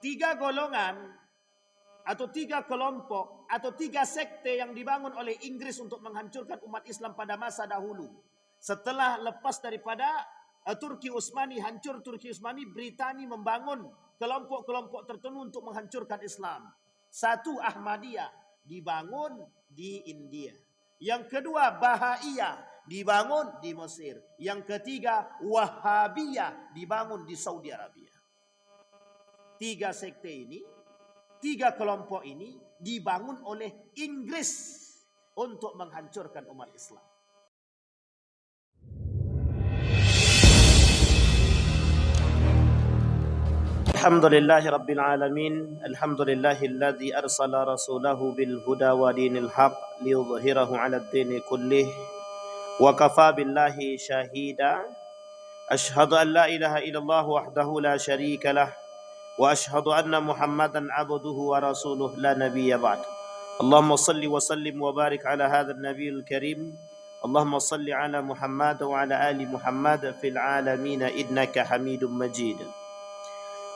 tiga golongan atau tiga kelompok atau tiga sekte yang dibangun oleh Inggris untuk menghancurkan umat Islam pada masa dahulu. Setelah lepas daripada Turki Utsmani, hancur Turki Utsmani, Britania membangun kelompok-kelompok tertentu untuk menghancurkan Islam. Satu, Ahmadiyah dibangun di India. Yang kedua, Bahaiyah dibangun di Mesir. Yang ketiga, Wahhabiyah dibangun di Saudi Arabia. Tiga sekte ini, tiga kelompok ini dibangun oleh Inggris untuk menghancurkan umat Islam. Alhamdulillahi Rabbil Alamin. Alhamdulillahilladzi arsala rasulahu bil huda wa dinil haq liyudhhirahu 'ala ad-dini kullih wa kafa billahi shahida. Ashhadu an la ilaha illallah wahdahu la syarika lah wa ashhadu anna Muhammadan 'abduhu wa rasuluh la nabiyya ba'd. Allahumma salli wa sallim wa barik ala hadzal nabiyil karim. Allahumma salli ala Muhammad wa ala ali Muhammad fil alamin innaka Hamidum Majid.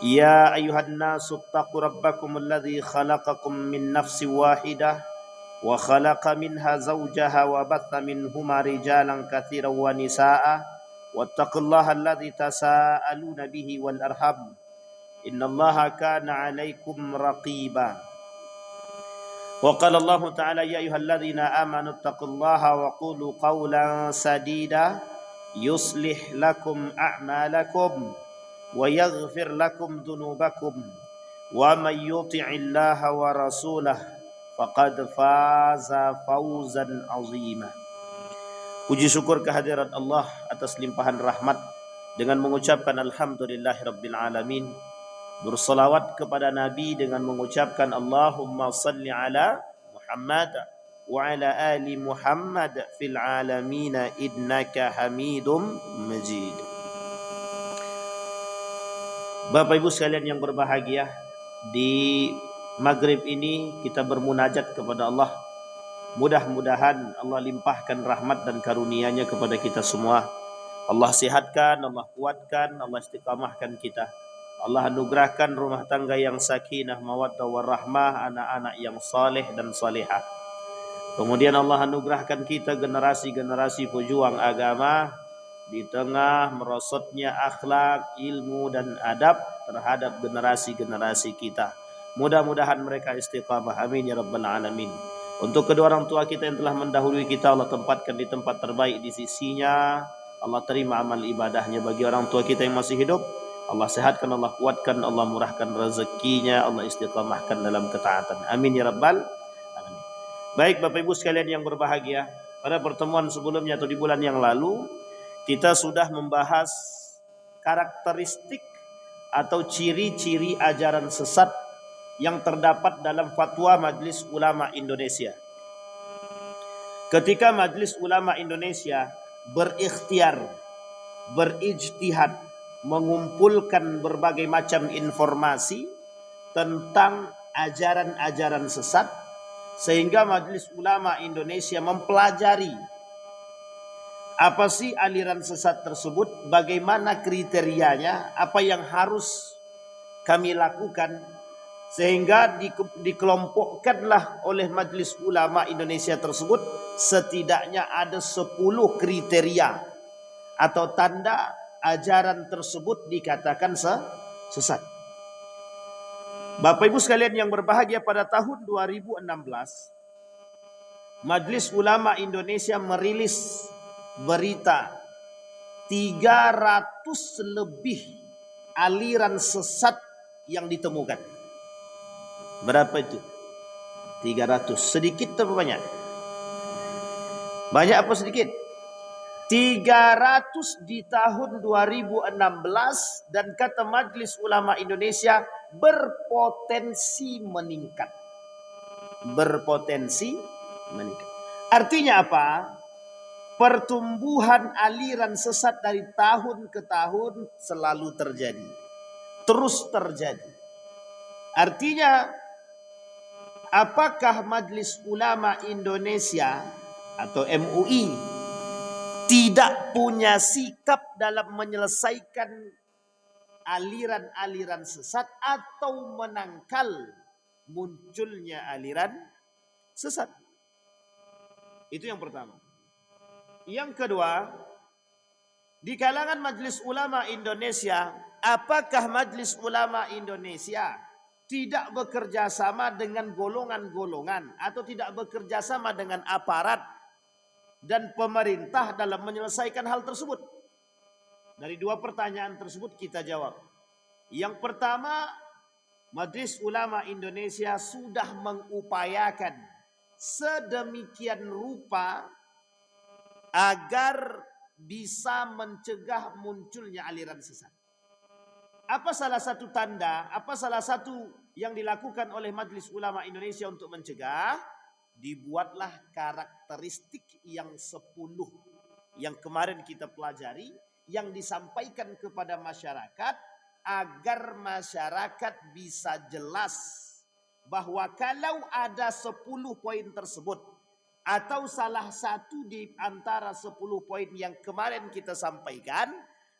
Ya ayuhan nasu attaqu rabbakum alladhi khalaqakum min nafsin wahidah wa khalaqa minha zawjaha wa batha minhuma rijalan katsiran wa nisaa'a wattaqullaha alladhi tasaaluna bihi wal arham innallaha kana 'alaikum raqiba. Wa qala Allah ta'ala ya ayyuhalladzina amanu taqullaha wa qulu qawlan sadida yuslih lakum a'malakum wa yaghfir lakum dhunubakum wa may yuti'illaha wa rasulahu faqad faza fawzan 'azima. Puji syukur kehadirat Allah atas limpahan rahmat dengan mengucapkan alhamdulillahirabbil alamin. Bersalawat kepada Nabi dengan mengucapkan Allahumma salli ala Muhammad wa ala ali Muhammad fil alamin innaka Hamidum Majid. Bapak Ibu sekalian yang berbahagia, di maghrib ini kita bermunajat kepada Allah. Mudah-mudahan Allah limpahkan rahmat dan karunia-Nya kepada kita semua. Allah sihatkan, Allah kuatkan, Allah istiqamahkan kita. Allah anugerahkan rumah tangga yang sakinah, mawaddah warahmah, anak-anak yang saleh dan salihah. Kemudian Allah anugerahkan kita generasi-generasi pejuang agama di tengah merosotnya akhlak, ilmu dan adab terhadap generasi-generasi kita. Mudah-mudahan mereka istiqamah. Amin ya rabbal alamin. Untuk kedua orang tua kita yang telah mendahului kita, Allah tempatkan di tempat terbaik di sisinya. Allah terima amal ibadahnya. Bagi orang tua kita yang masih hidup, Allah sehatkan, Allah kuatkan, Allah murahkan rezekinya, Allah istiqamahkan dalam ketaatan. Amin ya rabbal alamin. Baik Bapak Ibu sekalian yang berbahagia, pada pertemuan sebelumnya atau di bulan yang lalu kita sudah membahas karakteristik atau ciri-ciri ajaran sesat yang terdapat dalam fatwa Majelis Ulama Indonesia. Ketika Majelis Ulama Indonesia berikhtiar, berijtihad, mengumpulkan berbagai macam informasi tentang ajaran-ajaran sesat, sehingga Majelis Ulama Indonesia mempelajari apa sih aliran sesat tersebut, bagaimana kriterianya, apa yang harus kami lakukan, sehingga dikelompokkanlah oleh Majelis Ulama Indonesia tersebut setidaknya ada 10 kriteria atau tanda ajaran tersebut dikatakan sesat. Bapak Ibu sekalian yang berbahagia, pada tahun 2016 Majelis Ulama Indonesia merilis berita 300 lebih aliran sesat yang ditemukan. Berapa itu? 300. Sedikit atau banyak? Banyak apa sedikit? 300 di tahun 2016, dan kata Majelis Ulama Indonesia berpotensi meningkat. Berpotensi meningkat. Artinya apa? Pertumbuhan aliran sesat dari tahun ke tahun selalu terjadi, terus terjadi. Artinya, apakah Majelis Ulama Indonesia atau MUI tidak punya sikap dalam menyelesaikan aliran-aliran sesat atau menangkal munculnya aliran sesat. Itu yang pertama. Yang kedua, di kalangan Majelis Ulama Indonesia, apakah Majelis Ulama Indonesia tidak bekerja sama dengan golongan-golongan atau tidak bekerja sama dengan aparat dan pemerintah dalam menyelesaikan hal tersebut? Dari dua pertanyaan tersebut kita jawab. Yang pertama, Majelis Ulama Indonesia sudah mengupayakan sedemikian rupa agar bisa mencegah munculnya aliran sesat. Apa salah satu tanda, apa salah satu yang dilakukan oleh Majelis Ulama Indonesia untuk mencegah? Dibuatlah karakteristik yang 10 yang kemarin kita pelajari, yang disampaikan kepada masyarakat agar masyarakat bisa jelas bahwa kalau ada 10 poin tersebut atau salah satu di antara 10 poin yang kemarin kita sampaikan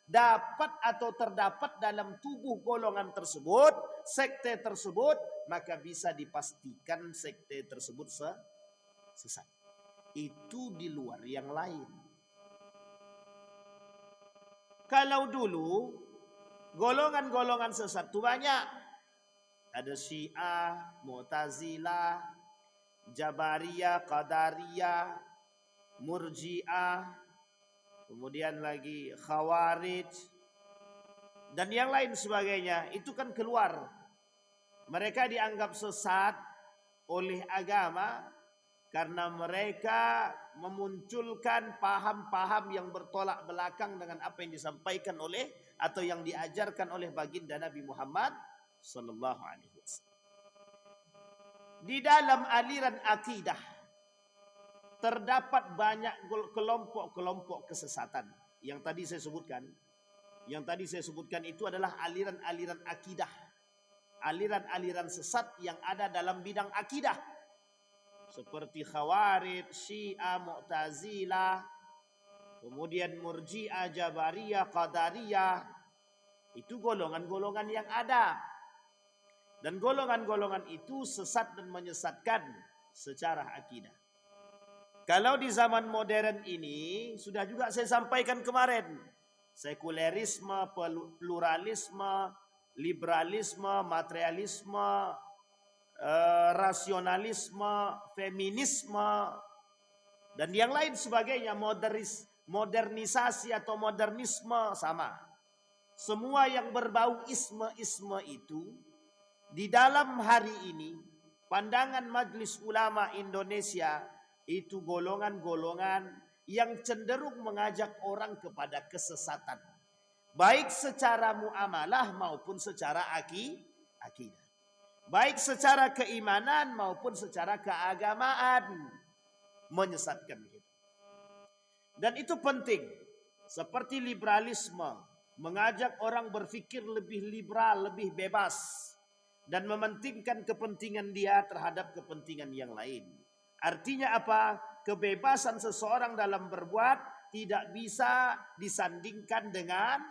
dapat atau terdapat dalam tubuh golongan tersebut, sekte tersebut, maka bisa dipastikan sekte tersebut sesat. Itu di luar yang lain. Kalau dulu golongan-golongan sesat itu banyak. Ada Syiah, Mu'tazilah, Jabariyah, Qadariyah, Murji'ah, kemudian lagi Khawarij, dan yang lain sebagainya. Itu kan keluar. Mereka dianggap sesat oleh agama karena mereka memunculkan paham-paham yang bertolak belakang dengan apa yang disampaikan oleh atau yang diajarkan oleh baginda Nabi Muhammad sallallahu alaihi wasallam. Di dalam aliran akidah terdapat banyak kelompok-kelompok kesesatan yang tadi saya sebutkan. Yang tadi saya sebutkan itu adalah aliran-aliran akidah, aliran-aliran sesat yang ada dalam bidang akidah, seperti Khawarij, Syiah, Mu'tazilah, kemudian Murji'ah, Jabariyah, Qadariyah. Itu golongan-golongan yang ada. Dan golongan-golongan itu sesat dan menyesatkan secara akidah. Kalau di zaman modern ini, sudah juga saya sampaikan kemarin, sekulerisme, pluralisme, liberalisme, materialisme, rasionalisme, feminisme, dan yang lain sebagainya, modernisasi atau modernisme, sama. Semua yang berbau isme-isme itu, di dalam hari ini, pandangan Majelis Ulama Indonesia itu golongan-golongan yang cenderung mengajak orang kepada kesesatan, baik secara muamalah maupun secara akidah, baik secara keimanan maupun secara keagamaan, menyesatkan kita. Dan itu penting. Seperti liberalisme, mengajak orang berpikir lebih liberal, lebih bebas, dan mementingkan kepentingan dia terhadap kepentingan yang lain. Artinya apa? Kebebasan seseorang dalam berbuat tidak bisa disandingkan dengan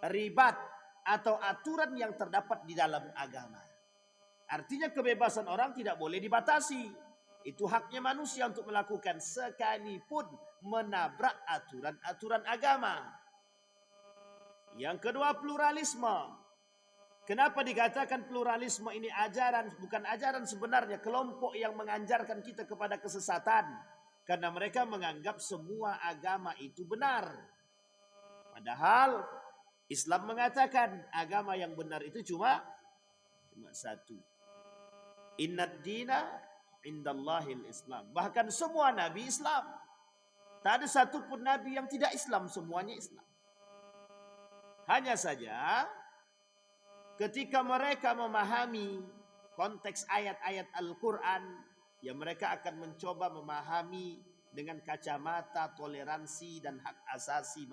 ribat atau aturan yang terdapat di dalam agama. Artinya kebebasan orang tidak boleh dibatasi. Itu haknya manusia untuk melakukan sekalipun menabrak aturan-aturan agama. Yang kedua, pluralisme. Kenapa dikatakan pluralisme ini ajaran, bukan ajaran sebenarnya, kelompok yang menganjarkan kita kepada kesesatan. Karena mereka menganggap semua agama itu benar. Padahal Islam mengatakan agama yang benar itu cuma satu. Innad dina indallahil Islam. Bahkan semua nabi Islam. Tak ada satu pun nabi yang tidak Islam, semuanya Islam. Hanya saja ketika mereka memahami konteks ayat-ayat Al-Quran, ya mereka akan mencoba memahami dengan kacamata toleransi dan hak asasi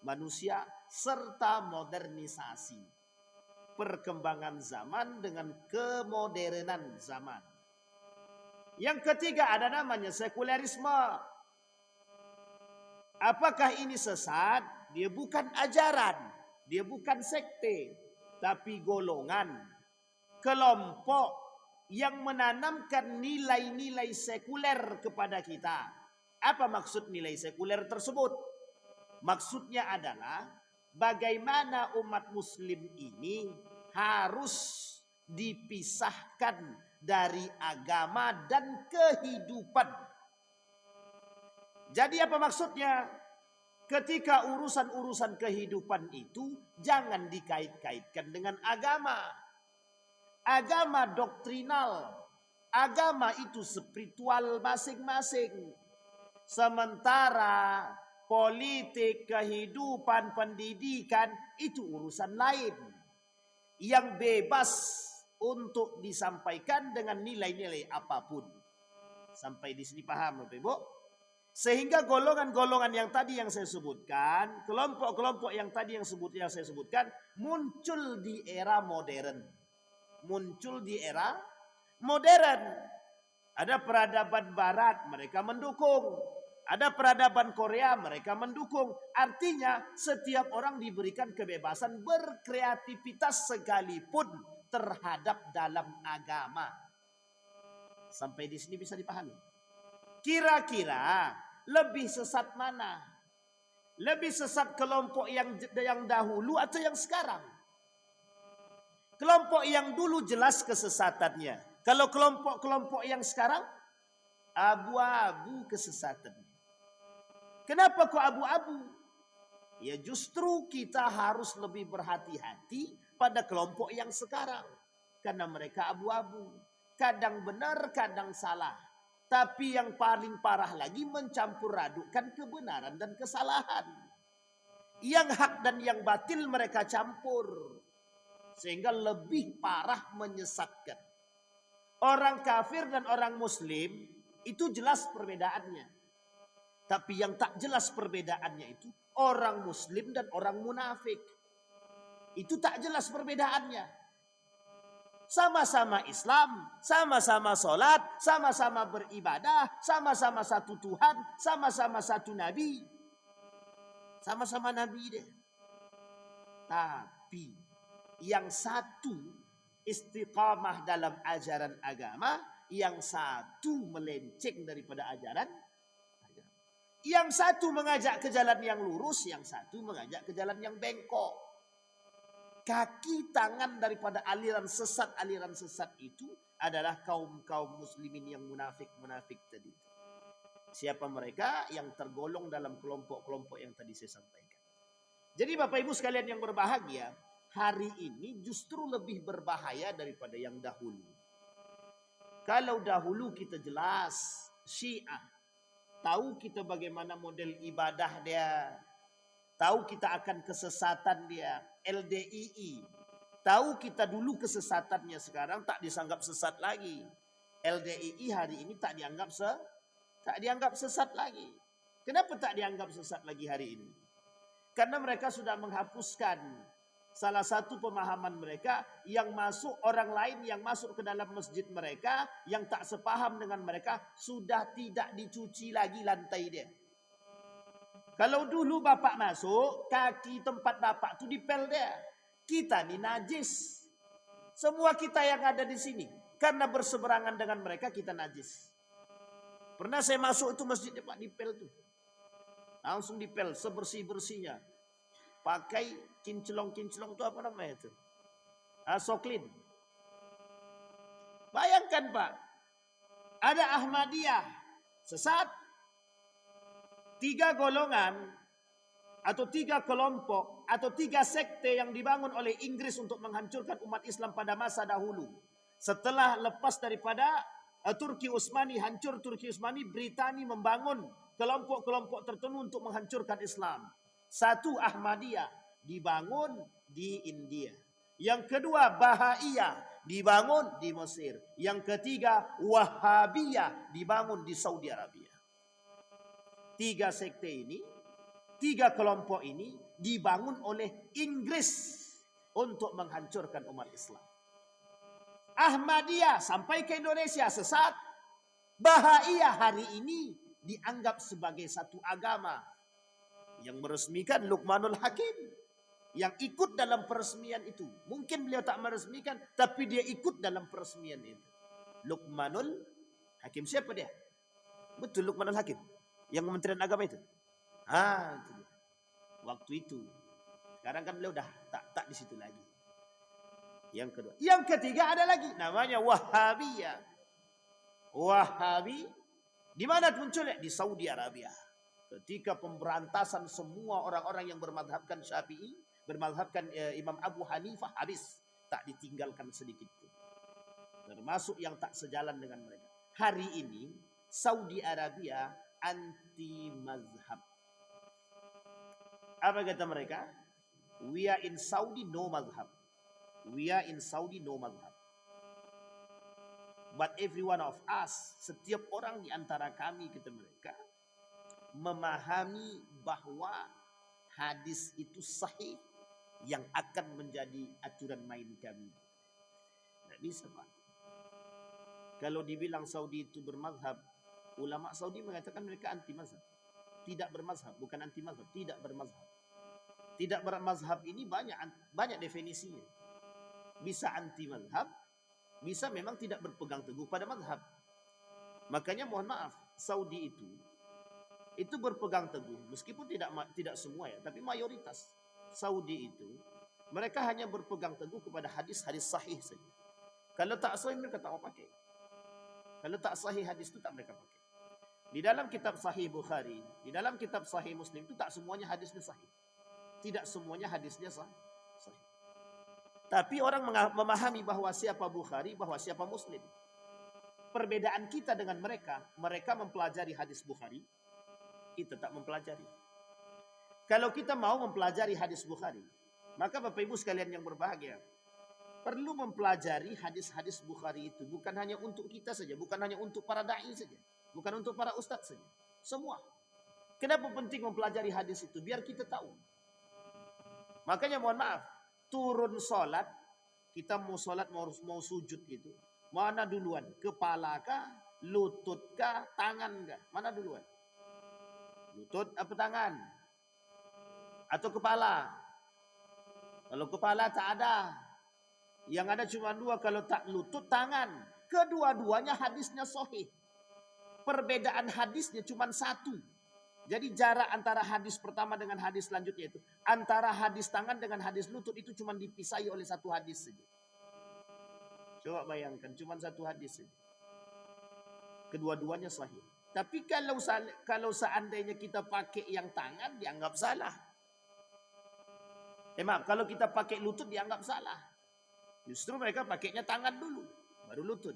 manusia serta modernisasi. Perkembangan zaman dengan kemodernan zaman. Yang ketiga ada namanya sekulerisme. Apakah ini sesat? Dia bukan ajaran. Dia bukan sekte, tapi golongan, kelompok yang menanamkan nilai-nilai sekuler kepada kita. Apa maksud nilai sekuler tersebut? Maksudnya adalah bagaimana umat muslim ini harus dipisahkan dari agama dan kehidupan. Jadi apa maksudnya? Ketika urusan-urusan kehidupan itu jangan dikait-kaitkan dengan agama. Agama doktrinal. Agama itu spiritual masing-masing. Sementara politik, kehidupan, pendidikan itu urusan lain. Yang bebas untuk disampaikan dengan nilai-nilai apapun. Sampai di sini paham Bapak Ibu? Sehingga golongan-golongan yang tadi yang saya sebutkan, kelompok-kelompok yang tadi yang saya sebutkan, muncul di era modern. Muncul di era modern. Ada peradaban barat, mereka mendukung. Ada peradaban Korea, mereka mendukung. Artinya setiap orang diberikan kebebasan berkreativitas sekalipun terhadap dalam agama. Sampai di sini bisa dipahami. Kira-kira lebih sesat mana? Lebih sesat kelompok yang dahulu atau yang sekarang? Kelompok yang dulu jelas kesesatannya. Kalau kelompok-kelompok yang sekarang abu-abu kesesatannya. Kenapa kok abu-abu? Ya justru kita harus lebih berhati-hati pada kelompok yang sekarang. Karena mereka abu-abu. Kadang benar, kadang salah. Tapi yang paling parah lagi mencampur adukkan kebenaran dan kesalahan. Yang hak dan yang batil mereka campur. Sehingga lebih parah menyesatkan. Orang kafir dan orang muslim itu jelas perbedaannya. Tapi yang tak jelas perbedaannya itu orang muslim dan orang munafik. Itu tak jelas perbedaannya. Sama-sama Islam, sama-sama sholat, sama-sama beribadah, sama-sama satu Tuhan, sama-sama satu Nabi. Sama-sama Nabi deh. Tapi yang satu istiqamah dalam ajaran agama, yang satu melenceng daripada ajaran agama. Yang satu mengajak ke jalan yang lurus, yang satu mengajak ke jalan yang bengkok. Kaki tangan daripada aliran sesat itu adalah kaum-kaum muslimin yang munafik-munafik tadi. Siapa mereka? Yang tergolong dalam kelompok-kelompok yang tadi saya sampaikan. Jadi Bapak Ibu sekalian yang berbahagia, hari ini justru lebih berbahaya daripada yang dahulu. Kalau dahulu kita jelas Syiah, tahu kita bagaimana model ibadah dia, tahu kita akan kesesatan dia. LDII, tahu kita dulu kesesatannya, sekarang tak dianggap sesat lagi. LDII hari ini tak dianggap sesat lagi. Kenapa tak dianggap sesat lagi hari ini? Karena mereka sudah menghapuskan salah satu pemahaman mereka, yang masuk orang lain yang masuk ke dalam masjid mereka yang tak sepaham dengan mereka sudah tidak dicuci lagi lantai dia. Kalau dulu bapak masuk, kaki tempat bapak itu dipel dia. Kita ini najis. Semua kita yang ada di sini, karena berseberangan dengan mereka kita najis. Pernah saya masuk itu masjid Pak, dipel tuh. Langsung dipel sebersih-bersihnya. Pakai kinclong-kinclong itu apa namanya itu? Soklin. Bayangkan Pak, ada Ahmadiyah sesat. 3 golongan atau 3 kelompok atau 3 sekte yang dibangun oleh Inggris untuk menghancurkan umat Islam pada masa dahulu. Setelah lepas daripada Turki Utsmani, hancur Turki Utsmani, Britania membangun kelompok-kelompok tertentu untuk menghancurkan Islam. 1 Ahmadiyah dibangun di India. Yang kedua Bahaiyah dibangun di Mesir. Yang ketiga Wahhabiyah dibangun di Saudi Arabia. 3 sekte ini, 3 kelompok ini dibangun oleh Inggris untuk menghancurkan umat Islam. Ahmadiyah sampai ke Indonesia sesat. Bahaiyah hari ini dianggap sebagai satu agama yang meresmikan Luqmanul Hakim, yang ikut dalam peresmian itu. Mungkin beliau tak meresmikan, tapi dia ikut dalam peresmian itu. Luqmanul Hakim. Siapa dia? Betul, Luqmanul Hakim. Yang Kementerian Agama itu. Itu dia. Waktu itu. Sekarang kan beliau udah tak di situ lagi. Yang kedua. Yang ketiga ada lagi. Namanya Wahhabiyah. Wahhabi. Di mana munculnya? Di Saudi Arabia. Ketika pemberantasan semua orang-orang yang bermadhabkan Syafi'i, bermadhabkan Imam Abu Hanifah, habis. Tak ditinggalkan sedikit pun. Termasuk yang tak sejalan dengan mereka. Hari ini, Saudi Arabia anti mazhab. Apa kata mereka? We are in Saudi, no mazhab. We are in Saudi, no mazhab. But every one of us, setiap orang di antara kami, kata mereka, memahami bahwa hadis itu sahih yang akan menjadi aturan main kami. Tidak bisa, Pak. Kalau dibilang Saudi itu bermazhab, ulama Saudi mengatakan mereka anti mazhab. Tidak bermazhab, bukan anti mazhab, tidak bermazhab. Tidak bermazhab ini banyak definisinya. Bisa anti mazhab, bisa memang tidak berpegang teguh pada mazhab. Makanya mohon maaf, Saudi itu berpegang teguh, meskipun tidak semua ya, tapi mayoritas Saudi itu mereka hanya berpegang teguh kepada hadis-hadis sahih saja. Kalau tak sahih mereka tak mau pakai. Kalau tak sahih hadis itu tak mereka pakai. Di dalam kitab Sahih Bukhari, di dalam kitab Sahih Muslim itu tak semuanya hadisnya sahih. Tidak semuanya hadisnya sahih. Tapi orang memahami bahwa siapa Bukhari, bahwa siapa Muslim. Perbedaan kita dengan mereka mempelajari hadis Bukhari, kita tak mempelajari. Kalau kita mau mempelajari hadis Bukhari, maka Bapak Ibu sekalian yang berbahagia, perlu mempelajari hadis-hadis Bukhari itu bukan hanya untuk kita saja, bukan hanya untuk para dai saja, bukan untuk para ustadz saja, semua. Kenapa penting mempelajari hadis itu? Biar kita tahu. Makanya mohon maaf, turun sholat, kita mau sholat mau sujud itu, mana duluan? Kepala kah, lutut kah, tangan kah? Mana duluan? Lutut apa tangan? Atau kepala? Kalau kepala tak ada. Yang ada cuma dua, kalau tak lutut, tangan. Kedua-duanya hadisnya sahih. Perbedaan hadisnya cuma satu. Jadi jarak antara hadis pertama dengan hadis selanjutnya itu, antara hadis tangan dengan hadis lutut itu cuma dipisahi oleh satu hadis saja. Coba bayangkan, cuma satu hadis saja. Kedua-duanya sahih. Tapi kalau seandainya kita pakai yang tangan, dianggap salah. Maaf, kalau kita pakai lutut dianggap salah. Justru mereka pakainya tangan dulu, baru lutut.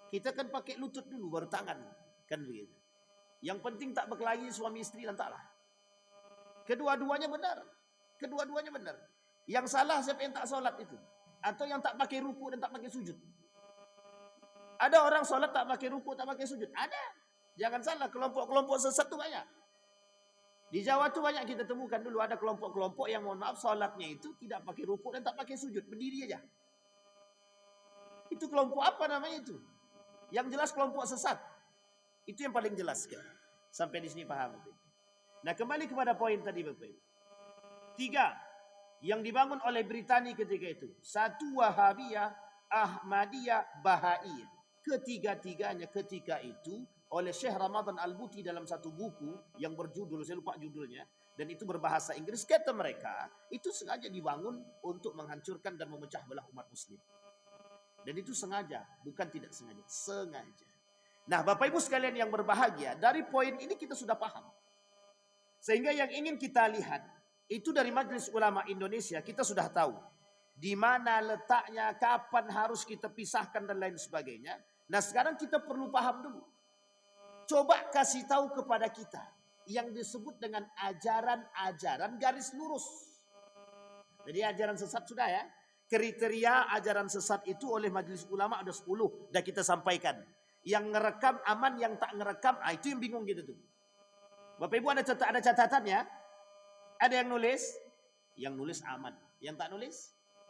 Kita kan pakai lutut dulu, baru tangan. Kan begitu. Yang penting tak berkelahi suami istri dan taklah. Kedua-duanya benar. Kedua-duanya benar. Yang salah siapa yang tak sholat itu? Atau yang tak pakai ruku dan tak pakai sujud? Ada orang sholat tak pakai ruku, tak pakai sujud? Ada. Jangan salah, kelompok-kelompok sesat itu banyak. Di Jawa tuh banyak kita temukan dulu ada kelompok-kelompok yang mohon maaf sholatnya itu tidak pakai ruku dan tak pakai sujud. Berdiri aja. Itu kelompok apa namanya itu? Yang jelas kelompok sesat. Itu yang paling jelas kan. Sampai di sini paham. Nah kembali kepada poin tadi Bapak. 3. Yang dibangun oleh Britania ketika itu. 1 Wahabiyah, Ahmadiyah, Bahaiyah. Ketiga-tiganya ketika itu oleh Syekh Ramadan Al-Buti dalam satu buku yang berjudul, saya lupa judulnya. Dan itu berbahasa Inggris. Kata mereka itu sengaja dibangun untuk menghancurkan dan memecah belah umat muslim. Dan itu sengaja, bukan tidak sengaja. Sengaja. Nah Bapak Ibu sekalian yang berbahagia, dari poin ini kita sudah paham. Sehingga yang ingin kita lihat, itu dari Majelis Ulama Indonesia, kita sudah tahu. Di mana letaknya, kapan harus kita pisahkan dan lain sebagainya. Nah sekarang kita perlu paham dulu. Coba kasih tahu kepada kita, yang disebut dengan ajaran-ajaran garis lurus. Jadi ajaran sesat sudah ya. Kriteria ajaran sesat itu oleh Majelis Ulama ada 10. Sudah kita sampaikan. Yang ngerekam aman, yang tak ngerekam, itu yang bingung gitu tuh. Bapak Ibu ada catatannya? Ada yang nulis? Yang nulis aman. Yang tak nulis?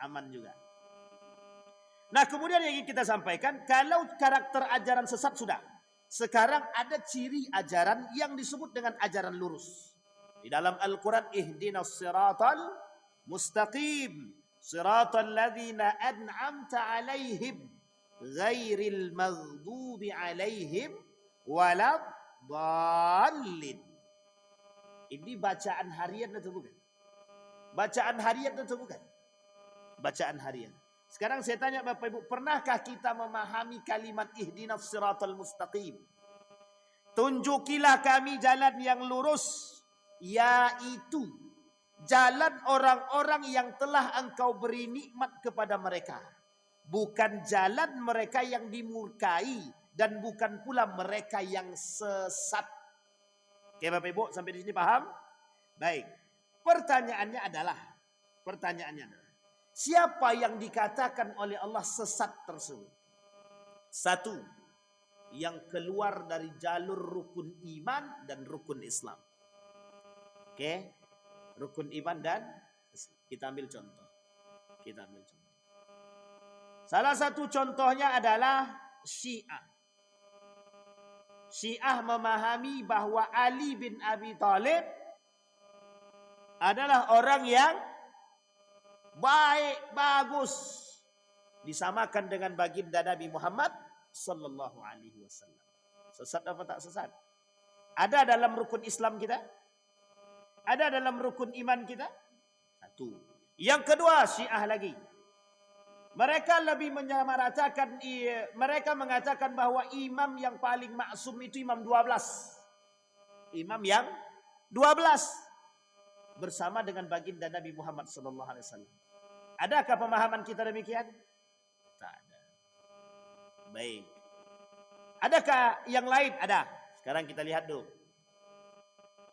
Aman juga. Nah kemudian yang ingin kita sampaikan, kalau karakter ajaran sesat sudah. Sekarang ada ciri ajaran yang disebut dengan ajaran lurus. Di dalam Al-Quran, ihdinas siratal mustaqim siratal ladzina an'amta 'alaihim ghairil maghdubi 'alaihim waladdallin. Ini bacaan harian atau bukan? Bacaan harian atau bukan? Bacaan harian. Sekarang saya tanya Bapak Ibu, pernahkah kita memahami kalimat ihdinas siratal mustaqim? Tunjukilah kami jalan yang lurus, yaitu jalan orang-orang yang telah Engkau beri nikmat kepada mereka. Bukan jalan mereka yang dimurkai dan bukan pula mereka yang sesat. Oke Bapak Ibu, sampai di sini paham? Baik. Pertanyaannya adalah siapa yang dikatakan oleh Allah sesat tersebut? Satu, yang keluar dari jalur rukun iman dan rukun Islam. Oke, rukun iman dan kita ambil contoh. Salah satu contohnya adalah Syiah. Syiah memahami bahwa Ali bin Abi Thalib adalah orang yang baik, bagus, disamakan dengan baginda Nabi Muhammad sallallahu alaihi wasallam. Sesat apa tak sesat? Ada dalam rukun Islam kita? Ada dalam rukun iman kita? Satu. Yang kedua, Syiah lagi. Mereka lebih menyamaratakan, mereka mengatakan bahwa imam yang paling maksum itu imam 12. Imam yang 12 bersama dengan baginda Nabi Muhammad sallallahu alaihi wasallam. Adakah pemahaman kita demikian? Tak ada. Baik. Adakah yang lain? Ada. Sekarang kita lihat dulu.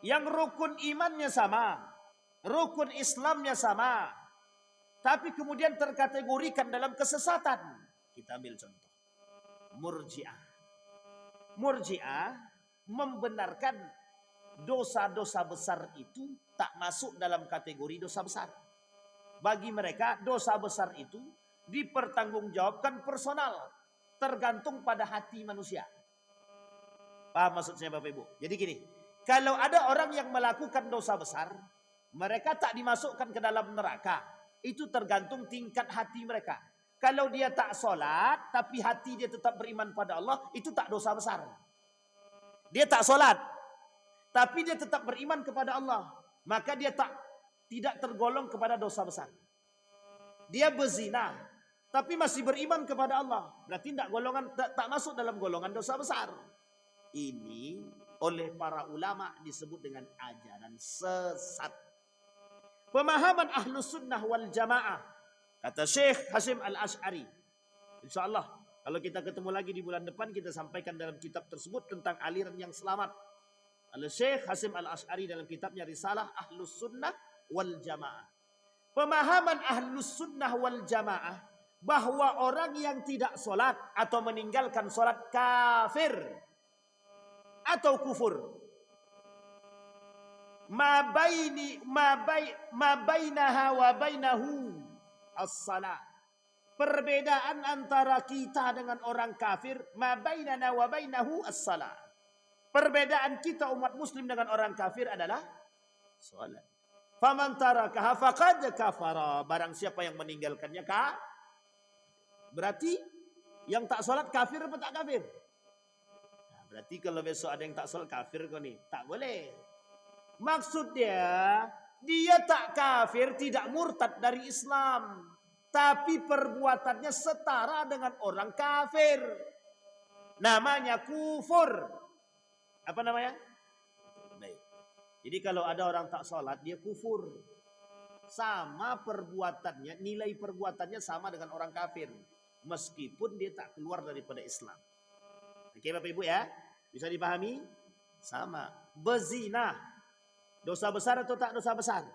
Yang rukun imannya sama, rukun Islamnya sama, tapi kemudian terkategorikan dalam kesesatan. Kita ambil contoh. Murji'ah. Murji'ah membenarkan dosa-dosa besar itu tak masuk dalam kategori dosa besar. Bagi mereka dosa besar itu dipertanggungjawabkan personal, tergantung pada hati manusia. Paham maksud saya Bapak Ibu? Jadi gini, kalau ada orang yang melakukan dosa besar, mereka tak dimasukkan ke dalam neraka. Itu tergantung tingkat hati mereka. Kalau dia tak sholat, tapi hati dia tetap beriman pada Allah, itu tak dosa besar. Dia tak sholat, tapi dia tetap beriman kepada Allah, maka dia tidak tergolong kepada dosa besar. Dia berzina, tapi masih beriman kepada Allah, berarti tak masuk dalam golongan dosa besar. Ini oleh para ulama disebut dengan ajaran sesat. Pemahaman Ahlus Sunnah wal Jamaah, kata Syekh Hasyim Al-Asy'ari. InsyaAllah kalau kita ketemu lagi di bulan depan, kita sampaikan dalam kitab tersebut tentang aliran yang selamat. Syekh Hasyim Al-Asy'ari dalam kitabnya Risalah Ahlus Sunnah wal Jamaah. Pemahaman Ahlus Sunnah wal Jamaah bahwa orang yang tidak sholat atau meninggalkan sholat kafir atau kufur. Ma bainaha wa bainahu as-salat. Perbedaan antara kita dengan orang kafir, ma bainana wa bainahu as-salat. Perbedaan kita umat muslim dengan orang kafir adalah salat. Faman tarakaha faqad kafara. Barang siapa yang meninggalkannya berarti yang tak salat kafir apa tak kafir? Nah, berarti kalau besok ada yang tak salat kafir kau ni, tak boleh. Maksud dia tak kafir, tidak murtad dari Islam, tapi perbuatannya setara dengan orang kafir. Namanya kufur. Apa namanya? Baik. Jadi kalau ada orang tak sholat, dia kufur. Sama perbuatannya, nilai perbuatannya sama dengan orang kafir. Meskipun dia tak keluar daripada Islam. Oke Bapak Ibu ya? Bisa dipahami? Sama. Berzina. Dosa besar atau tak dosa besar?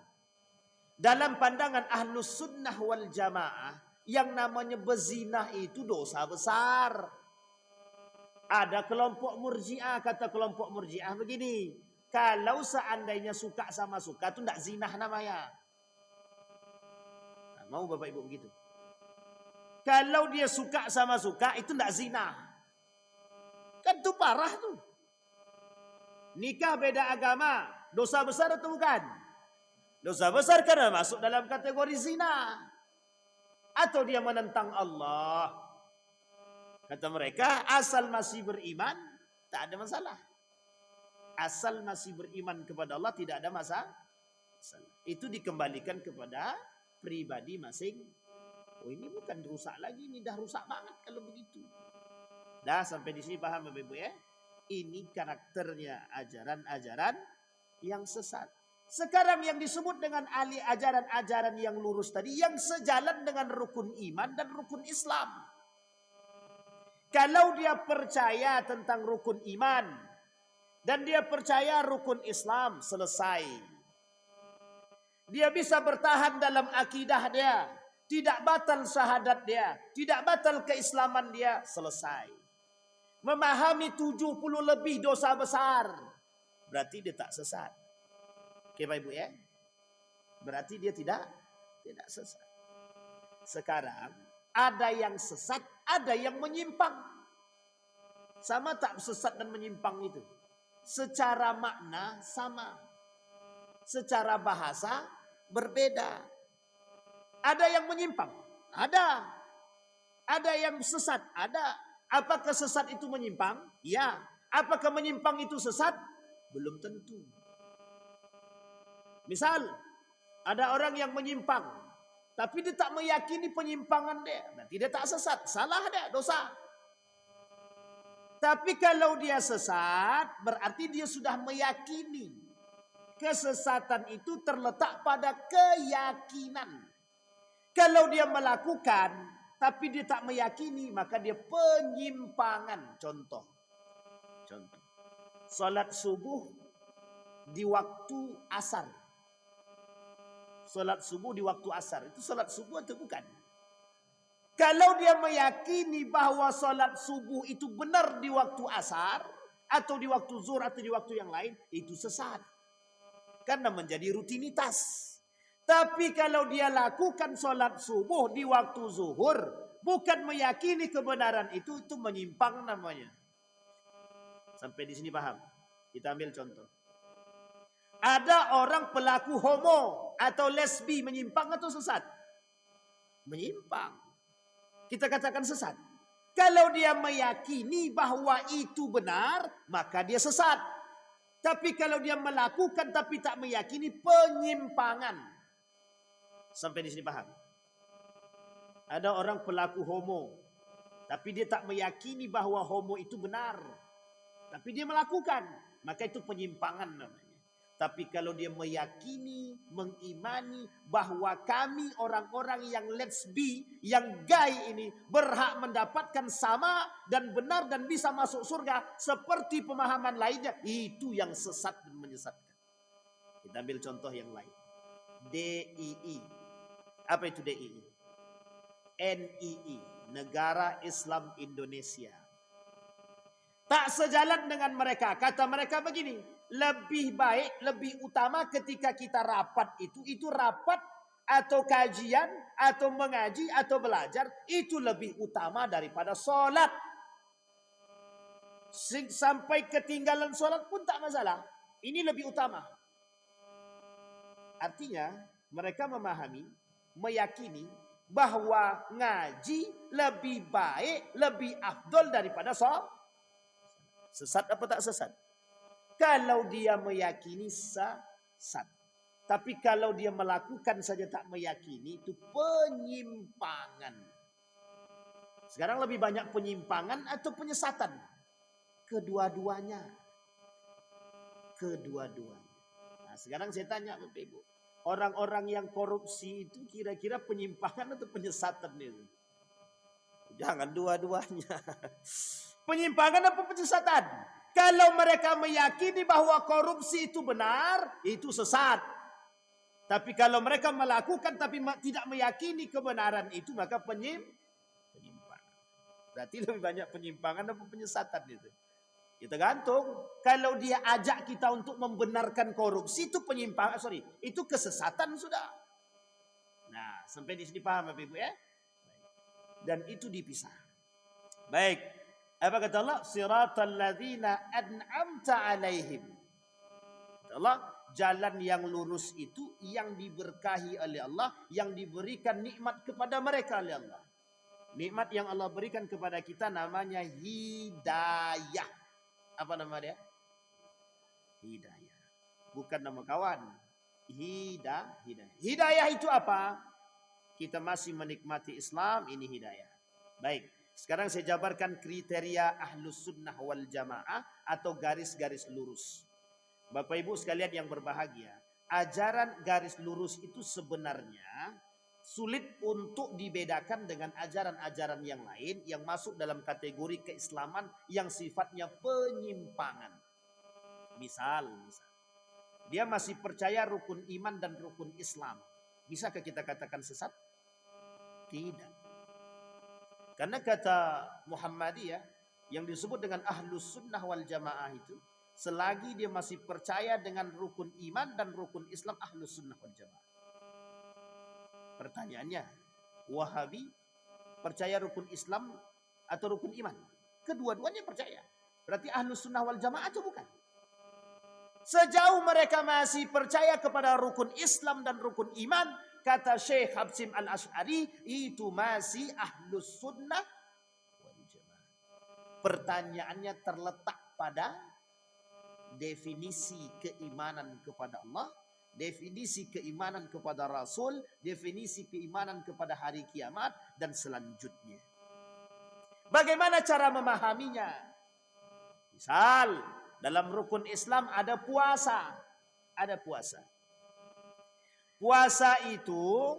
Dalam pandangan Ahlus Sunnah wal Jamaah, yang namanya berzina itu dosa besar. Ada kelompok Murji'ah, kata kelompok Murji'ah begini. Kalau seandainya suka sama suka itu tidak zinah namanya. Nah, mau Bapak Ibu begitu? Kalau dia suka sama suka itu tidak zinah. Kan itu parah tuh. Nikah beda agama, dosa besar atau bukan? Dosa besar karena masuk dalam kategori zina. Atau dia menentang Allah. Kata mereka, asal masih beriman, tak ada masalah. Asal masih beriman kepada Allah, tidak ada masalah. Itu dikembalikan kepada pribadi masing. Oh, ini bukan rusak lagi, ini dah rusak banget kalau begitu. Dah sampai di sini paham Bapak Ibu ya? Ini karakternya ajaran-ajaran yang sesat. Sekarang yang disebut dengan ahli ajaran-ajaran yang lurus tadi, yang sejalan dengan rukun iman dan rukun Islam. Kalau dia percaya tentang rukun iman dan dia percaya rukun Islam, selesai. Dia bisa bertahan dalam akidah dia, tidak batal syahadat dia, tidak batal keislaman dia, selesai. Memahami 70 lebih dosa besar, berarti dia tak sesat. Oke Pak Ibu ya? Berarti dia tidak sesat. Sekarang ada yang sesat, ada yang menyimpang. Sama tak sesat dan menyimpang itu? Secara makna sama. Secara bahasa berbeda. Ada yang menyimpang? Ada. Ada yang sesat? Ada. Apakah sesat itu menyimpang? Ya. Apakah menyimpang itu sesat? Belum tentu. Misal, ada orang yang menyimpang, tapi dia tak meyakini penyimpangan dia. Berarti dia tak sesat. Salah dia, dosa. Tapi kalau dia sesat, berarti dia sudah meyakini. Kesesatan itu terletak pada keyakinan. Kalau dia melakukan, tapi dia tak meyakini, maka dia penyimpangan. Contoh. Salat subuh di waktu asar. Salat subuh di waktu asar. Itu salat subuh atau bukan? Kalau dia meyakini bahwa salat subuh itu benar di waktu asar, atau di waktu zuhur, atau di waktu yang lain, itu sesat. Karena menjadi rutinitas. Tapi kalau dia lakukan salat subuh di waktu zuhur, bukan meyakini kebenaran itu menyimpang namanya. Sampai di sini paham? Kita ambil contoh. Ada orang pelaku homo atau lesbi, menyimpang atau sesat? Menyimpang. Kita katakan sesat. Kalau dia meyakini bahwa itu benar, maka dia sesat. Tapi kalau dia melakukan tapi tak meyakini, penyimpangan. Sampai di sini paham? Ada orang pelaku homo, tapi dia tak meyakini bahwa homo itu benar. Tapi dia melakukan, maka itu penyimpangan namanya. Tapi kalau dia meyakini, mengimani bahwa kami orang-orang yang lesbi, yang gay ini berhak mendapatkan sama dan benar dan bisa masuk surga seperti pemahaman lainnya, itu yang sesat dan menyesatkan. Kita ambil contoh yang lain. DII. Apa itu DII? NII, Negara Islam Indonesia. Tak sejalan dengan mereka. Kata mereka begini, lebih baik, lebih utama ketika kita rapat itu rapat atau kajian atau mengaji atau belajar, itu lebih utama daripada sholat. Sampai ketinggalan sholat pun tak masalah. Ini lebih utama. Artinya mereka memahami, meyakini bahwa ngaji lebih baik, lebih afdol daripada sholat. Sesat apa tak sesat? Kalau dia meyakini sesat. Tapi kalau dia melakukan saja tak meyakini, itu penyimpangan. Sekarang lebih banyak penyimpangan atau penyesatan? Kedua-duanya. Nah, sekarang saya tanya Bapak Ibu. Orang-orang yang korupsi itu kira-kira penyimpangan atau penyesatan itu? Jangan dua-duanya. Penyimpangan apa penyesatan? Kalau mereka meyakini bahwa korupsi itu benar, itu sesat. Tapi kalau mereka melakukan tapi tidak meyakini kebenaran itu, maka penyimpangan. Berarti lebih banyak penyimpangan atau penyesatan itu? Itu gantung. Kalau dia ajak kita untuk membenarkan korupsi, itu penyimpangan, itu kesesatan sudah. Nah, sampai di sini paham Bapak Ibu ya? Dan itu dipisah. Baik. Apa kata Allah? Siratal ladzina an'amta alaihim. Kata Allah, jalan yang lurus itu yang diberkahi oleh Allah, yang diberikan nikmat kepada mereka oleh Allah. Nikmat yang Allah berikan kepada kita namanya hidayah. Apa nama dia? Hidayah. Bukan nama kawan. Hidayah. Hidayah itu apa? Kita masih menikmati Islam, ini hidayah. Baik, sekarang saya jabarkan kriteria ahlus sunnah wal jamaah atau garis-garis lurus. Bapak Ibu sekalian yang berbahagia, ajaran garis lurus itu sebenarnya sulit untuk dibedakan dengan ajaran-ajaran yang lain yang masuk dalam kategori keislaman yang sifatnya penyimpangan. Misal, dia masih percaya rukun iman dan rukun Islam. Bisakah kita katakan sesat? Tidak. Karena kata Muhammadiyah yang disebut dengan ahlus sunnah wal jamaah itu, selagi dia masih percaya dengan rukun iman dan rukun Islam, ahlus sunnah wal jamaah. Pertanyaannya, Wahabi percaya rukun Islam atau rukun iman? Kedua-duanya percaya. Berarti ahlus sunnah wal jamaah atau bukan? Sejauh mereka masih percaya kepada rukun Islam dan rukun iman, kata Syekh Habsim Al-Ash'ari, itu masih ahlus sunnah wal jamaah. Pertanyaannya terletak pada definisi keimanan kepada Allah, definisi keimanan kepada Rasul, definisi keimanan kepada hari kiamat, dan selanjutnya. Bagaimana cara memahaminya? Misal, dalam rukun Islam ada puasa. Ada puasa. Puasa itu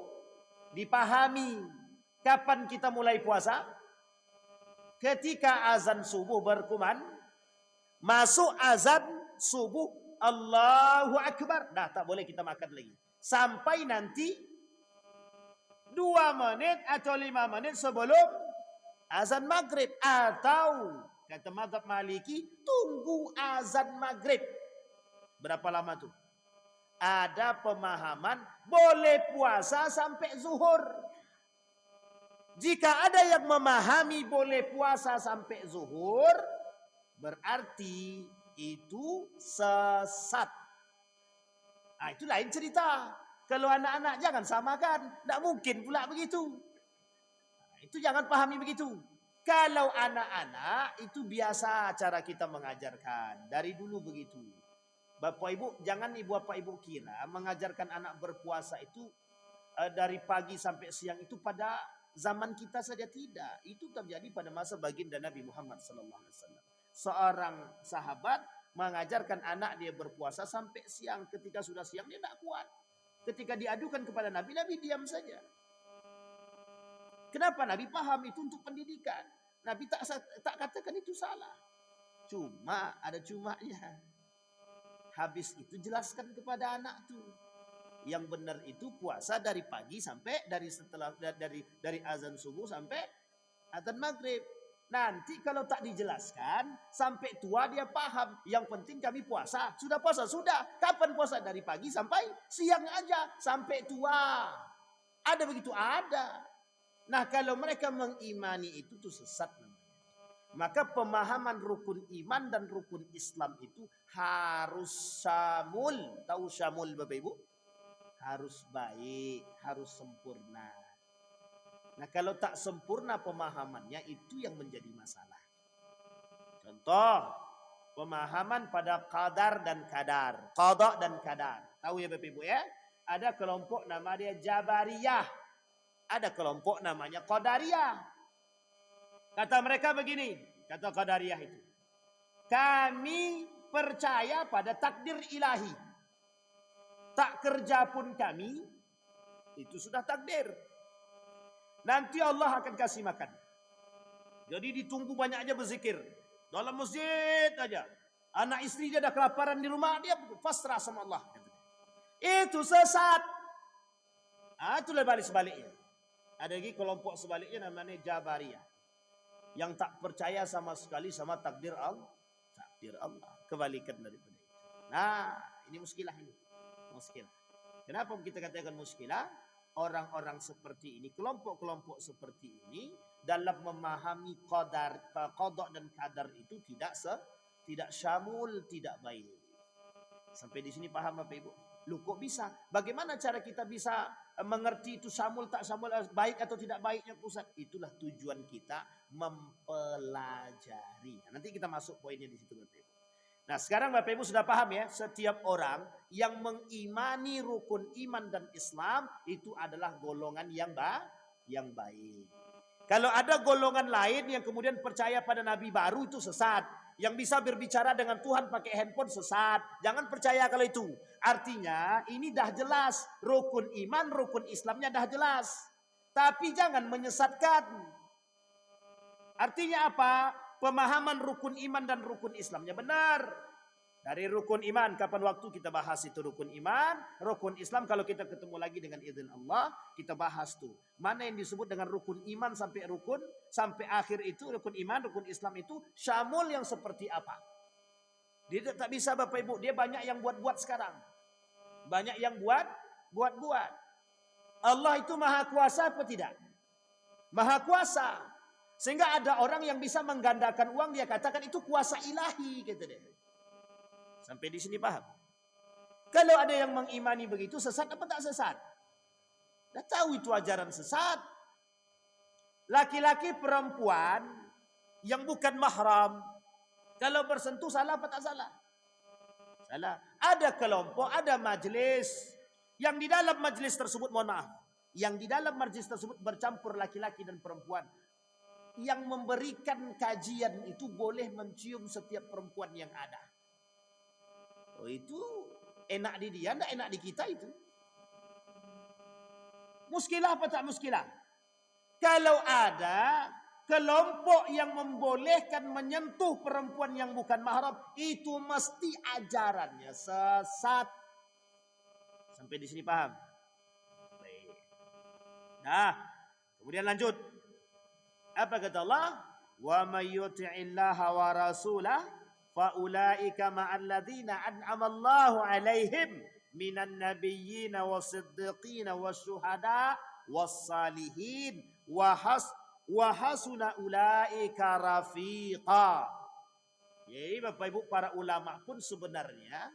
dipahami. Kapan kita mulai puasa? Ketika azan subuh berkumandang, masuk azan subuh, Allahu Akbar. Dah tak boleh kita makan lagi. Sampai nanti 2 menit atau 5 menit sebelum azan maghrib. Atau kata mazhab Maliki, tunggu azan maghrib. Berapa lama tuh? Ada pemahaman boleh puasa sampai zuhur. Jika ada yang memahami boleh puasa sampai zuhur, berarti itu sesat. Nah, itu lain cerita. Kalau anak-anak jangan samakan. Tidak mungkin pula begitu. Nah, itu jangan pahami begitu. Kalau anak-anak itu biasa cara kita mengajarkan. Dari dulu begitu. Bapak Ibu, jangan Bapak Ibu kira mengajarkan anak berpuasa itu dari pagi sampai siang itu pada zaman kita saja, tidak. Itu terjadi pada masa baginda Nabi Muhammad SAW. Seorang sahabat mengajarkan anak dia berpuasa sampai siang. Ketika sudah siang dia tidak kuat. Ketika diadukan kepada Nabi, Nabi diam saja. Kenapa? Nabi paham itu untuk pendidikan. Nabi tak katakan itu salah. Cuma ada cumanya. Habis itu jelaskan kepada anak tuh. Yang benar itu puasa dari pagi sampai dari azan subuh sampai azan maghrib. Nanti kalau tak dijelaskan sampai tua dia paham. Yang penting kami puasa. Sudah puasa sudah. Kapan puasa? Dari pagi sampai siang aja sampai tua. Ada begitu? Ada. Nah, kalau mereka mengimani itu tuh sesat namanya. Maka pemahaman rukun iman dan rukun Islam itu harus syamul. Tahu syamul Bapak Ibu? Harus baik, harus sempurna. Nah, kalau tak sempurna pemahamannya itu yang menjadi masalah. Contoh, pemahaman pada qadar dan kadar. Qada dan kadar. Tahu ya Bapak Ibu ya? Ada kelompok nama dia Jabariyah. Ada kelompok namanya Qadariyah. Kata mereka begini, kata Qadariyah itu. Kami percaya pada takdir ilahi. Tak kerja pun kami, itu sudah takdir. Nanti Allah akan kasih makan. Jadi ditunggu banyak aja berzikir. Dalam masjid aja. Anak istri dia dah kelaparan di rumah, dia pasrah sama Allah. Itu sesat. Itulah balik sebaliknya. Ada lagi kelompok sebaliknya namanya Jabariyah. Yang tak percaya sama sekali sama takdir Allah. Takdir Allah. Kebalikan daripada itu. Nah, ini muskilah ini. Muskilah. Kenapa kita katakan muskilah? Orang-orang seperti ini, kelompok-kelompok seperti ini, dalam memahami qadar dan kadar itu tidak syamul, tidak baik. Sampai di sini paham Bapak Ibu? Lu kok bisa? Bagaimana cara kita bisa mengerti itu samul tak samul, baik atau tidak baiknya Ustaz? Itulah tujuan kita mempelajari. Nanti kita masuk poinnya di situ Bapak Ibu. Nah sekarang Bapak Ibu sudah paham ya, setiap orang yang mengimani rukun iman dan Islam itu adalah golongan yang baik. Kalau ada golongan lain yang kemudian percaya pada Nabi baru itu sesat. Yang bisa berbicara dengan Tuhan pakai handphone sesat. Jangan percaya kalau itu. Artinya ini dah jelas. Rukun iman, rukun Islamnya dah jelas. Tapi jangan menyesatkan. Artinya apa? Pemahaman rukun iman dan rukun Islamnya benar. Dari rukun iman, kapan waktu kita bahas itu rukun iman. Rukun Islam kalau kita ketemu lagi dengan izin Allah, kita bahas tuh. Mana yang disebut dengan rukun iman sampai akhir itu, rukun iman, rukun Islam itu, syamul yang seperti apa. Dia tak bisa Bapak Ibu, dia banyak yang buat-buat sekarang. Banyak yang buat-buat. Allah itu maha kuasa apa tidak? Maha kuasa. Sehingga ada orang yang bisa menggandakan uang, dia katakan itu kuasa ilahi, gitu deh. Sampai di sini paham? Kalau ada yang mengimani begitu, sesat apa tak sesat? Dah tahu itu ajaran sesat. Laki-laki perempuan yang bukan mahram, kalau bersentuh salah apa tak salah? Salah. Ada kelompok, ada majlis, yang di dalam majlis tersebut, mohon maaf, yang di dalam majlis tersebut bercampur laki-laki dan perempuan. Yang memberikan kajian itu boleh mencium setiap perempuan yang ada. Oh itu enak di dia, enggak enak di kita itu. Muskilah apa tak muskilah? Kalau ada kelompok yang membolehkan menyentuh perempuan yang bukan mahram, itu mesti ajarannya sesat. Sampai di sini paham? Baik. Nah, kemudian lanjut. Apa kata Allah? Wa may yuti'illaha wa rasulah faulaika ma'alladzina an'ama Allahu 'alaihim minan nabiyyin was-siddiqin wasyuhada was-salihin wa hasuna ulaika rafiqa. Jadi Bapak Ibu para ulama pun sebenarnya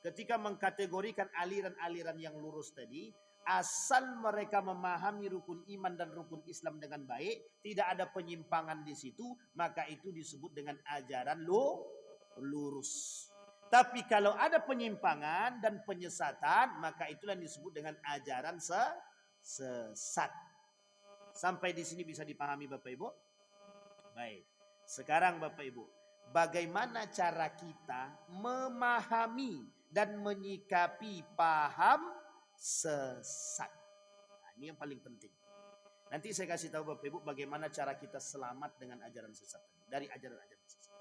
ketika mengkategorikan aliran-aliran yang lurus tadi, asal mereka memahami rukun iman dan rukun Islam dengan baik, tidak ada penyimpangan di situ, maka itu disebut dengan ajaran lurus. Tapi kalau ada penyimpangan dan penyesatan, maka itulah yang disebut dengan ajaran sesat. Sampai di sini bisa dipahami Bapak Ibu? Baik. Sekarang Bapak Ibu, bagaimana cara kita memahami dan menyikapi paham sesat? Nah, ini yang paling penting. Nanti saya kasih tahu Bapak Ibu bagaimana cara kita selamat dengan ajaran sesat dari ajaran-ajaran sesat.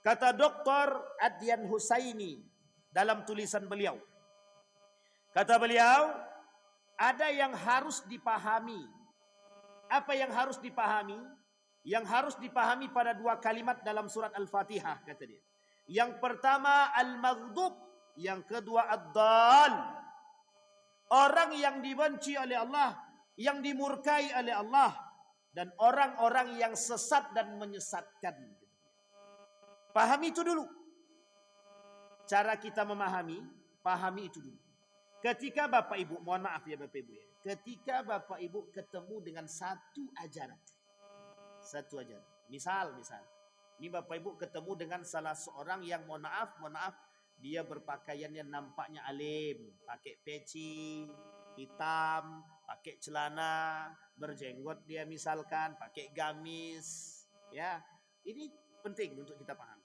Kata Dr. Adyan Husaini dalam tulisan beliau. Kata beliau, ada yang harus dipahami. Apa yang harus dipahami? Yang harus dipahami pada dua kalimat dalam surat Al-Fatihah, kata dia. Yang pertama al-maghdub, yang kedua ad-dal. Orang yang dibenci oleh Allah, yang dimurkai oleh Allah, dan orang-orang yang sesat dan menyesatkan. Pahami itu dulu. Cara kita memahami, pahami itu dulu. Ketika Bapak Ibu, mohon maaf ya Bapak Ibu ya. Ketika Bapak Ibu ketemu dengan satu ajaran. Satu ajaran. Misal. Ini Bapak Ibu ketemu dengan salah seorang yang mohon maaf, dia berpakaiannya nampaknya alim. Pakai peci, hitam, pakai celana, berjenggot dia misalkan, pakai gamis. Ya, ini penting untuk kita pahami.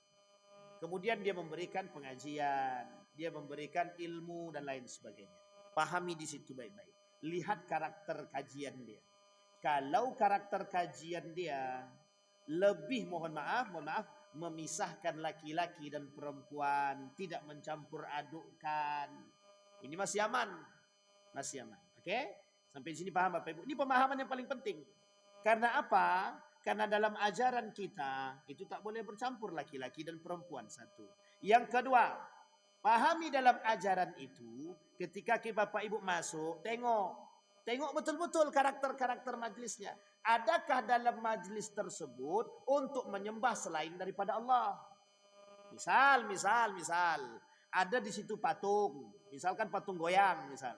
Kemudian dia memberikan pengajian, dia memberikan ilmu dan lain sebagainya. Pahami di situ baik-baik. Lihat karakter kajian dia. Kalau karakter kajian dia lebih mohon maaf, memisahkan laki-laki dan perempuan, tidak mencampur adukkan. Ini masih aman. Oke? Sampai di sini paham Bapak Ibu? Ini pemahaman yang paling penting. Karena apa? Karena dalam ajaran kita itu tak boleh bercampur laki-laki dan perempuan satu. Yang kedua, pahami dalam ajaran itu ketika Bapak Ibu masuk, tengok betul-betul karakter-karakter majlisnya. Adakah dalam majlis tersebut untuk menyembah selain daripada Allah? Misal. ada di situ patung, misalkan patung goyang misal.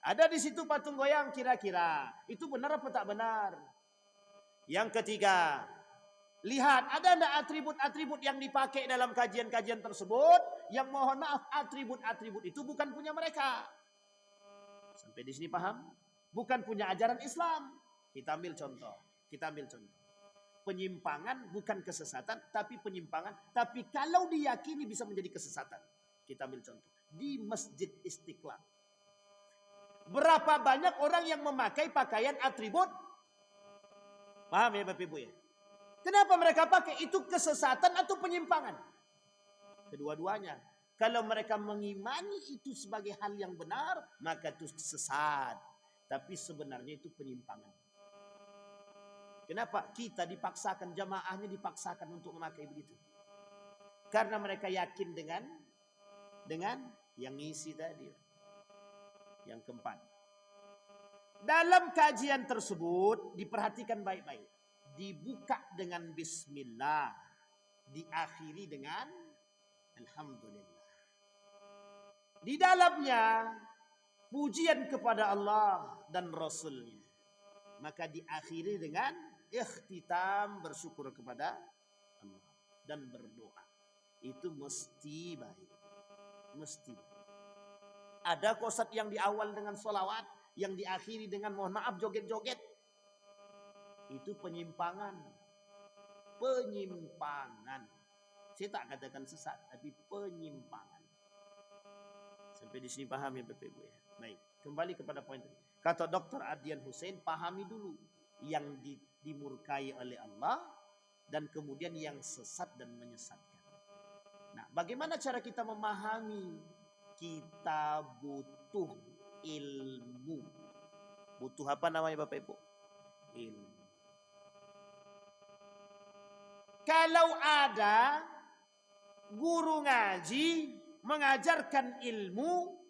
Ada di situ patung goyang kira-kira itu benar apa tak benar? Yang ketiga, lihat ada enggak atribut-atribut yang dipakai dalam kajian-kajian tersebut yang mohon maaf atribut-atribut itu bukan punya mereka. Sampai di sini paham? Bukan punya ajaran Islam. Kita ambil contoh. Penyimpangan bukan kesesatan tapi penyimpangan. Tapi kalau diyakini bisa menjadi kesesatan. Kita ambil contoh. Di Masjid Istiqlal. Berapa banyak orang yang memakai pakaian atribut? Paham ya Bapak Ibu ya? Kenapa mereka pakai? Itu kesesatan atau penyimpangan? Kedua-duanya. Kalau mereka mengimani itu sebagai hal yang benar, maka itu sesat. Tapi sebenarnya itu penyimpangan. Kenapa? Kita dipaksakan, jamaahnya dipaksakan untuk memakai begitu. Karena mereka yakin dengan yang ngisi tadi. Yang keempat. Dalam kajian tersebut diperhatikan baik-baik. Dibuka dengan bismillah. Diakhiri dengan alhamdulillah. Di dalamnya pujian kepada Allah dan Rasulnya. Maka diakhiri dengan ikhtitam bersyukur kepada Allah. Dan berdoa. Itu mesti baik. Mesti baik. Ada kosat yang di awal dengan solawat. Yang diakhiri dengan mohon maaf joget-joget. Itu penyimpangan. Penyimpangan. Saya tak katakan sesat. Tapi penyimpangan. Sampai di sini paham ya Bapak Ibu ya. Baik. Kembali kepada poin tadi. Kata Dr. Adian Hussein. Pahami dulu. Yang dimurkai oleh Allah. Dan kemudian yang sesat dan menyesatkan. Nah bagaimana cara kita memahami. Kita butuh ilmu. Butuh apa namanya Bapak Ibu? Ilmu. Kalau ada guru ngaji mengajarkan ilmu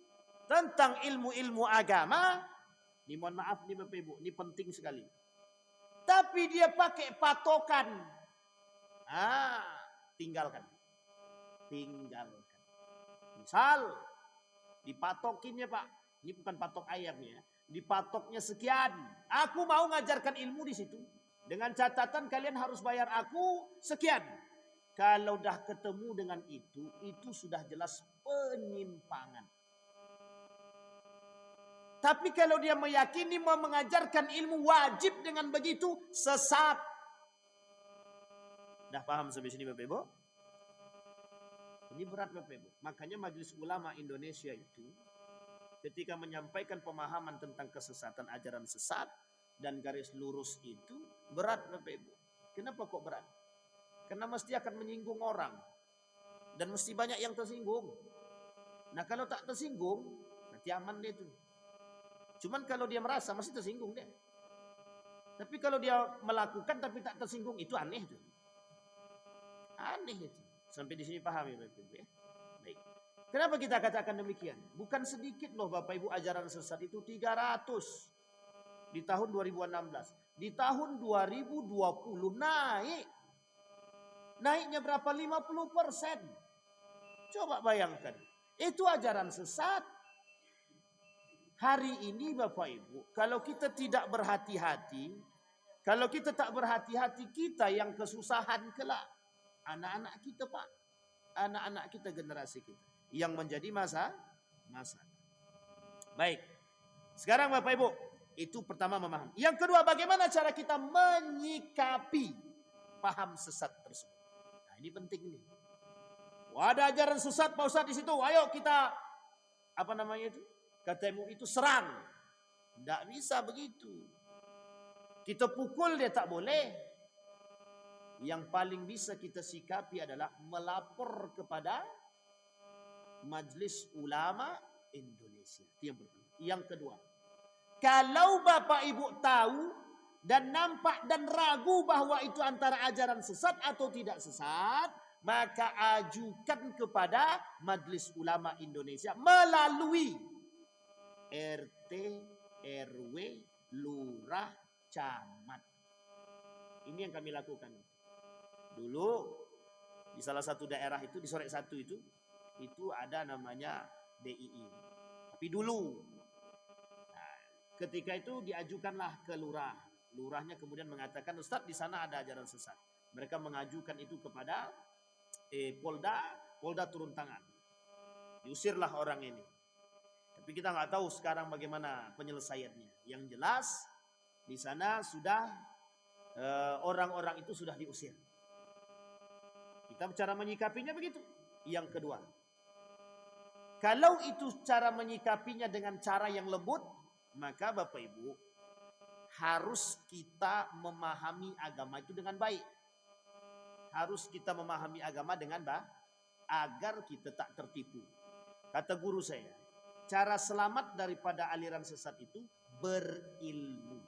tentang ilmu-ilmu agama, ini mohon maaf nih Bapak Ibu, ini penting sekali. Tapi dia pakai patokan. Tinggalkan. Misal dipatokinnya Pak, ini bukan patok ayam ya. Dipatoknya sekian. Aku mau ngajarkan ilmu di situ. Dengan catatan kalian harus bayar aku sekian. Kalau dah ketemu dengan itu sudah jelas penyimpangan. Tapi kalau dia meyakini mau mengajarkan ilmu wajib dengan begitu, sesat. Dah paham sampai sini Bapak Ibu? Ini berat Bapak Ibu. Makanya Majelis Ulama Indonesia itu ketika menyampaikan pemahaman tentang kesesatan ajaran sesat dan garis lurus itu berat Bapak Ibu. Kenapa kok berat? Karena mesti akan menyinggung orang. Dan mesti banyak yang tersinggung. Nah kalau tak tersinggung, nanti aman dia itu. Cuman kalau dia merasa masih tersinggung dia. Tapi kalau dia melakukan tapi tak tersinggung, itu aneh itu. Aneh itu. Sampai di sini paham ya Bapak Ibu ya. Baik. Kenapa kita katakan demikian? Bukan sedikit loh Bapak Ibu ajaran sesat itu 300 di tahun 2016. Di tahun 2020 naik. Naiknya berapa? 50%. Coba bayangkan. Itu ajaran sesat. Hari ini Bapak Ibu, kalau kita tidak berhati-hati, kalau kita tak berhati-hati, kita yang kesusahan kelak. Anak-anak kita Pak. Anak-anak kita, generasi kita. Yang menjadi masalah. Baik. Sekarang Bapak Ibu, itu pertama memahami. Yang kedua, bagaimana cara kita menyikapi paham sesat tersebut. Nah ini penting nih. Wah, ada ajaran sesat Pak Ustadz di situ. Ayo kita, apa namanya itu? Ketemu itu serang. Tidak bisa begitu. Kita pukul dia tak boleh. Yang paling bisa kita sikapi adalah melapor kepada Majelis Ulama Indonesia. Itu yang pertama. Yang kedua, kalau Bapak Ibu tahu dan nampak dan ragu bahwa itu antara ajaran sesat atau tidak sesat, maka ajukan kepada Majelis Ulama Indonesia melalui RT, RW, Lurah, Camat. Ini yang kami lakukan. Dulu di salah satu daerah itu, di Sorek 1 itu, itu ada namanya DII. Tapi dulu, nah, ketika itu diajukanlah ke lurah. Lurahnya kemudian mengatakan, Ustadz di sana ada ajaran sesat. Mereka mengajukan itu kepada Polda, Polda turun tangan. Diusirlah orang ini. Tapi kita nggak tahu sekarang bagaimana penyelesaiannya. Yang jelas di sana sudah orang-orang itu sudah diusir. Kita cara menyikapinya begitu. Yang kedua, kalau itu cara menyikapinya dengan cara yang lembut, maka Bapak Ibu harus kita memahami agama itu dengan baik. Harus kita memahami agama dengan baik agar kita tak tertipu. Kata guru saya, cara selamat daripada aliran sesat itu berilmu.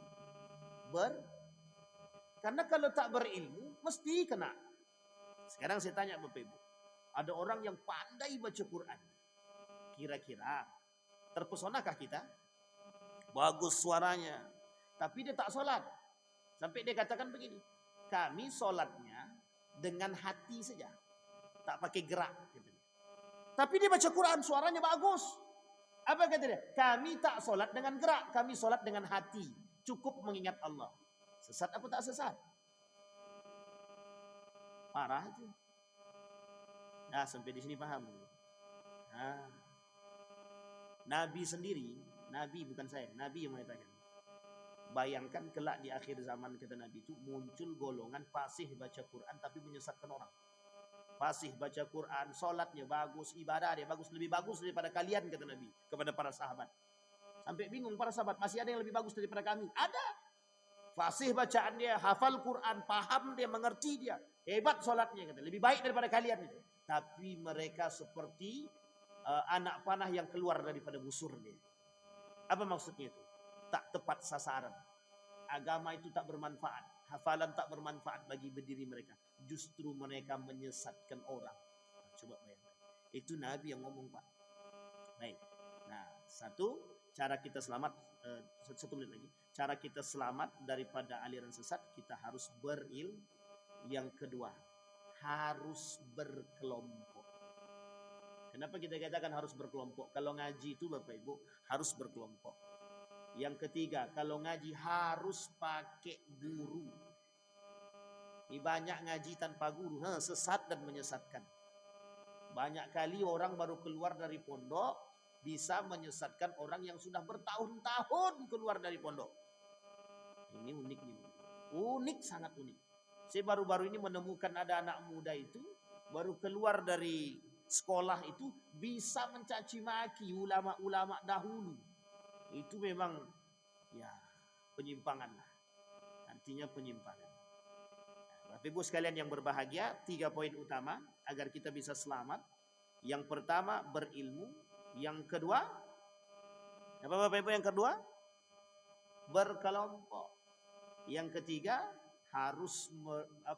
Karena kalau tak berilmu mesti kena. Sekarang saya tanya Bapak Ibu, ada orang yang pandai baca Quran. Kira-kira terpesonakah kita? Bagus suaranya, tapi dia tak sholat. Sampai dia katakan begini, kami sholatnya dengan hati saja, tak pakai gerak. Tapi dia baca Quran, suaranya bagus. Apa kata dia? Kami tak sholat dengan gerak, kami sholat dengan hati. Cukup mengingat Allah. Sesat apa tak sesat? Parah itu. Nah, sampai di sini paham. Nah, Nabi sendiri, Nabi bukan saya, Nabi yang mengatakan. Bayangkan kelak di akhir zaman kata Nabi itu muncul golongan fasih baca Quran tapi menyesatkan orang. Fasih baca Quran, sholatnya bagus, ibadah dia bagus, lebih bagus daripada kalian kata Nabi kepada para sahabat. Sampai bingung para sahabat, masih ada yang lebih bagus daripada kami? Ada. Fasih bacaan dia, hafal Quran, paham dia, mengerti dia. Hebat sholatnya, kata. Lebih baik daripada kalian itu. Tapi mereka seperti anak panah yang keluar daripada busur dia. Apa maksudnya itu? Tak tepat sasaran. Agama itu tak bermanfaat. Hafalan tak bermanfaat bagi berdiri mereka. Justru mereka menyesatkan orang. Nah, coba bayangkan. Itu Nabi yang ngomong, Pak. Baik. Nah, satu, cara kita selamat, satu menit lagi. Cara kita selamat daripada aliran sesat, kita harus berilmu. Yang kedua, harus berkelompok. Kenapa kita katakan harus berkelompok? Kalau ngaji itu Bapak Ibu harus berkelompok. Yang ketiga, kalau ngaji harus pakai guru. Ini banyak ngaji tanpa guru, sesat dan menyesatkan. Banyak kali orang baru keluar dari pondok bisa menyesatkan orang yang sudah bertahun-tahun keluar dari pondok. Ini unik nih. Unik, sangat unik. Saya baru-baru ini menemukan ada anak muda itu baru keluar dari sekolah itu bisa mencaci maki ulama-ulama dahulu. Itu memang ya penyimpangan lah. Artinya penyimpangan. Bapak Ibu sekalian yang berbahagia, 3 poin utama agar kita bisa selamat. Yang pertama berilmu, yang kedua apa Bapak Ibu yang kedua? Berkelompok. Yang ketiga harus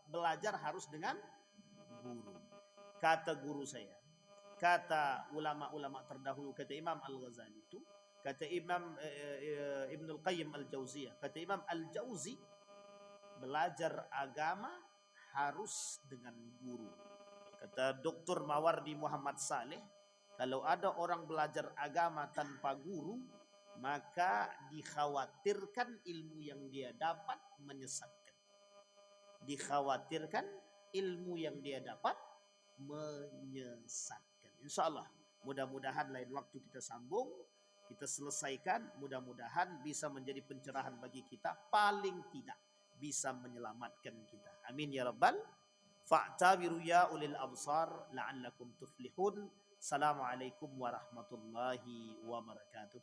belajar harus dengan guru. Kata guru saya, kata ulama-ulama terdahulu, kata Imam Al-Ghazali itu, kata Imam Ibnul Qayyim Al-Jauziyah, kata Imam Al-Jauzi, belajar agama harus dengan guru. Kata Dr. Mawardi Muhammad Saleh, kalau ada orang belajar agama tanpa guru, maka dikhawatirkan ilmu yang dia dapat menyesatkan. Dikhawatirkan ilmu yang dia dapat menyesatkan. Insya Allah, mudah-mudahan lain waktu kita sambung, kita selesaikan, mudah-mudahan bisa menjadi pencerahan bagi kita, paling tidak bisa menyelamatkan kita. Amin ya rabbal. Fa'tabiru ya ulil absar la'allakum tuflihun. Assalamualaikum warahmatullahi wabarakatuh.